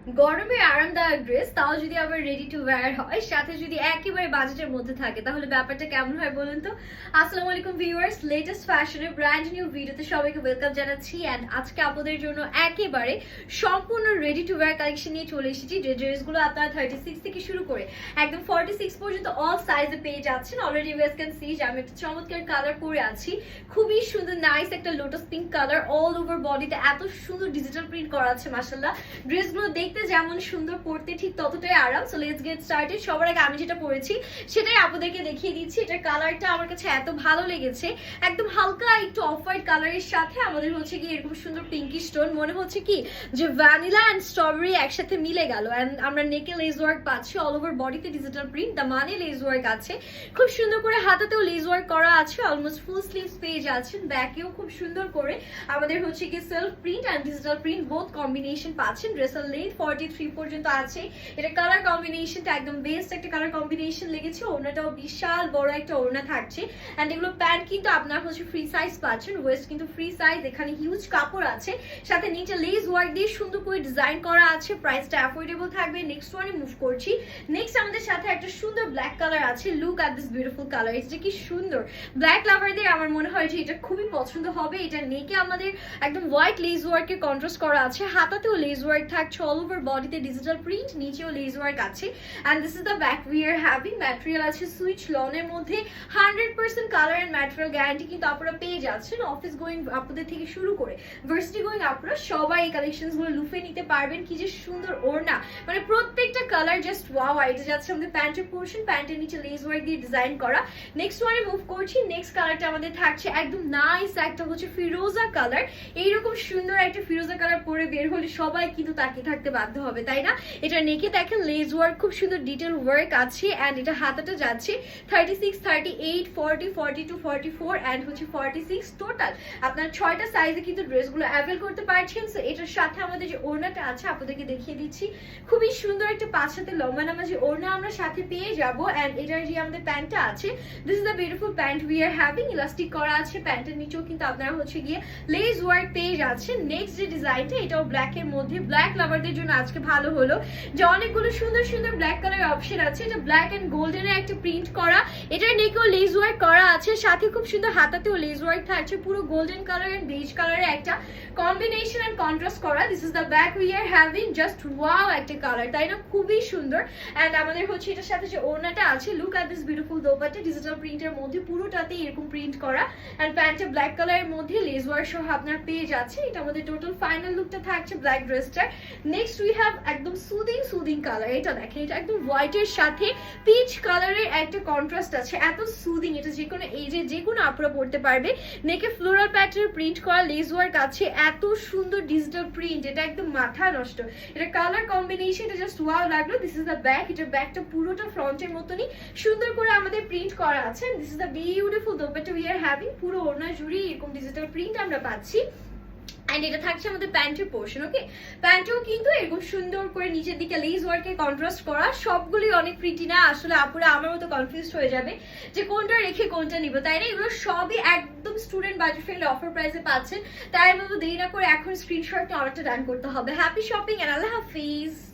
গরমে আরামদায়ক ড্রেস, তাও যদি আবার রেডি টু ওয়্যার হয়, সাথে যদি একেবারে বাজেটের মধ্যে থাকে, তাহলে ব্যাপারটা কেমন হয় বলুন তো। আসসালামু আলাইকুম ভিউয়ার্স, লেটেস্ট ফ্যাশনের ব্র্যান্ড নিউ ভিডিওতে সবাইকে ওয়েলকাম জানাচ্ছি। অ্যান্ড আজকে আপনাদের জন্য একেবারে সম্পূর্ণ রেডি টু ওয়্যার কালেকশন নিয়ে চলে এসেছি। যে ড্রেসগুলো আপনারা 36 থেকে শুরু করে একদম 46 পর্যন্ত অল সাইজে পেয়ে যাচ্ছেন। অলরেডি ইউ ক্যান সি যে আমি একটা চমৎকার কালার পরে আছি, খুবই সুন্দর নাইস একটা lotus pink colour. All over বডিতে এত সুন্দর ডিজিটাল প্রিন্ট করা আছে, মাশাআল্লাহ। ড্রেসগুলো দেখতে যেমন সুন্দর, পড়তে ঠিক ততটাই আরাম। So let's get started. সবার আগে আমি যেটা পরেছি সেটাই আপনাদেরকে দেখিয়ে দিচ্ছি। এটার কালারটা আমার কাছে এত ভালো লেগেছে, একদম হালকা একটু অফ হোয়াইট কালারের সাথে আমাদের হচ্ছে কি এরকম সুন্দর পিঙ্কি স্টোন, মনে হচ্ছে কি যে ভ্যানিলা অ্যান্ড স্ট্রবেরি একসাথে মিলে গেল। অ্যান্ড আমরা নেকে লেস ওয়ার্ক পাচ্ছি, অল ওভার বডিতে ডিজিটাল প্রিন্ট, দা মানে লেস ওয়ার্ক আছে, খুব সুন্দর করে হাতাতেও লেস ওয়ার্ক করা আছে। অলমোস্ট ফুল স্লিভস পেয়ে যাচ্ছেন, ব্যাকেও খুব সুন্দর করে আমাদের হচ্ছে কি self print and digital print both combination পাচ্ছেন। ড্রেসের লেন্থ 43 পর্যন্ত আছে। এটা কালার কম্বিনেশনটা একদম বেস্ট একটা কালার কম্বিনেশন লেগেছে। ওড়নাটাও বিশাল বড় একটা ওড়না থাকছে। অ্যান্ড এগুলো প্যান্ট কিন্তু আপনার হচ্ছে ফ্রি সাইজ পাচ্ছেন, ওয়েস্ট কিন্তু ফ্রি সাইজ। এখানে হিউজ কাপড় আছে, সাথে নিচে লেস ওয়ার্ক দিয়ে সুন্দর করে ডিজাইন করা আছে। প্রাইসটা অ্যাফোর্ডেবল থাকবে। নেক্সট ওয়ানে মুভ করছি। নেক্সট আমাদের সাথে একটা সুন্দর ব্ল্যাক কালার আছে। Look at this beautiful colour, এটা কি সুন্দর। ব্ল্যাক লাভারদের আমার মনে হয় যে এটা খুবই পছন্দ হবে। এটা নেকে আমাদের একদম হোয়াইট লেস ওয়ার্কের কন্ট্রাস্ট করা আছে, হাতাতেও লেস ওয়ার্ক থাকছে, অল ওভার বডিতে ডিজিটাল প্রিন্ট, নিচেও লেস ওয়ার্ক আছে। And this is the back we are having. Material আছে সুইচ লনের মধ্যে, 100% কালার এন্ড ম্যাটেরিয়াল গ্যারান্টি কিন্তু আপনারা পেয়ে যাচ্ছেন। অফিস গোয়িং আপনাদের থেকে শুরু করে ভার্সিটি গোয়িং আপনারা সবাই এই কালেকশনস গুলো লুফে নিতে পারবেন। কি যে সুন্দর ওড়না, মানে প্রত্যেকটা কালার জাস্ট ওয়াও। এটা যাচ্ছে আমাদের প্যান্টের পোর্শন, প্যান্টের নিচে লেস ওয়ার্ক দিয়ে ডিজাইন করা। নেক্সট ওয়ানে মুভ করছি। নেক্সট কালারটা আমাদের থাকছে একদম নাইস একটা হচ্ছে ফিরোজা কালার। এইরকম সুন্দর একটা ফিরোজা কালার পরে বের হলে সবাই কিন্তু তাকিয়ে থাকতে বাধ্য হবে, তাই না? এটা নেকে দেখেন লেস ওয়ার্ক, খুব সুন্দর ডিটেল ওয়ার্ক আছে। এন্ড এটা হাতাটা যাচ্ছে 36, 38, 40, 42, 44 এন্ড হচ্ছে 46 টোটাল। আপনার 6টা সাইজে কিন্তু ড্রেসগুলো অ্যাভেল করতে পারছেন। সো এটার সাথে আমাদের যে ওড়নাটা আছে আপনাদেরকে দেখিয়ে দিচ্ছি, খুবই সুন্দর একটা 5 হাতে লম্বা নামাজি ওড়না আমরা সাথে পেয়ে যাব। এন্ড এটার যে আমাদের প্যান্টটা আছে, this is the beautiful pant we are having. Elastic করা আছে, প্যান্টের নিচেও কিন্তু আপনারা হচ্ছে গিয়ে লেস ওয়ার্ক পেয়ে যাচ্ছেন। নেক্সট যে ডিজাইনটা, এটাও ব্ল্যাক এর মধ্যে। ব্ল্যাক লাভারদের জন্য আজকে ভালো হলো যে অনেকগুলো সুন্দর সুন্দর ব্ল্যাক কালার অপশন আছে। এটা ব্ল্যাক এন্ড গোল্ডেনের একটা প্রিন্ট করা, এটার নেকেও লেস ওয়ার্ক করা আছে, সাথে খুব সুন্দর হাতাতেও লেস ওয়ার্ক থাকছে। পুরো গোল্ডেন কালার এন্ড বেজ কালারের একটা কম্বিনেশন এন্ড কন্ট্রাস্ট করা। This is the back we are having. Just wow একটা কালার, তাই না? খুবই সুন্দর। এন্ড আমাদের হচ্ছে এটার সাথে যে ওড়নাটা আছে, look at this beautiful dupatta, digital প্রিন্টের মধ্যে পুরোটাতে এরকম প্রিন্ট করা। এন্ড প্যান্টটা ব্ল্যাক কালারের মধ্যে লেস ওয়ার্ক সহ আপনারা পেয়ে যাচ্ছে। এটা আমাদের টোটাল ফাইনাল লুকটা থাকছে ব্ল্যাক ড্রেসটার। নেক্সট উই হ্যাভ একদম সুদিং কালার। এটা দেখেন, এটা একদম হোয়াইটের সাথে পিচ কালারের একটা কন্ট্রাস্ট আছে, এত সুদিং। এটা যে কোনো এজে যে কোনো আপনারা পড়তে পারবে। নেকে ফ্লোরাল প্যাটার্ন প্রিন্ট করা, লেস ওয়ার্ক আছে, এত সুন্দর ডিজিটাল প্রিন্ট, এটা একদম মাথা নষ্ট। এটা কালার কম্বিনেশন, এটা জাস্ট ওয়াও লাগলো। This is the back. এটার ব্যাকটা পুরোটা ফ্রন্টের মতনই সুন্দর করে আমাদের প্রিন্ট করা আছে। This is the beautiful dupatta we are having. পুরো ওড়না জুড়ে এরকম ডিজিটাল প্রিন্ট আমরা পাচ্ছি। এন্ড এটা থাকছে আমাদের প্যান্টের পোর্শন। ওকে, প্যান্টেও কিন্তু এরকম সুন্দর করে নিচের দিকে লেস ওয়ার্কে কন্ট্রাস্ট করা। সবগুলি অনেক প্রিটি না, আসলে আপুরা আমার মতো কনফিউজড হয়ে যাবে যে কোনটা রেখে কোনটা নিব, তাই না? এগুলো সবই একদম স্টুডেন্ট বাজেট ফ্রেন্ডলি অফার প্রাইসে পাচ্ছেন। তাই আমি বলবো দেরি না করে এখন স্ক্রিনশটটা অর্ডারটা ডান করতে হবে। হ্যাপি শপিং এন্ড আল্লাহ হাফিজ।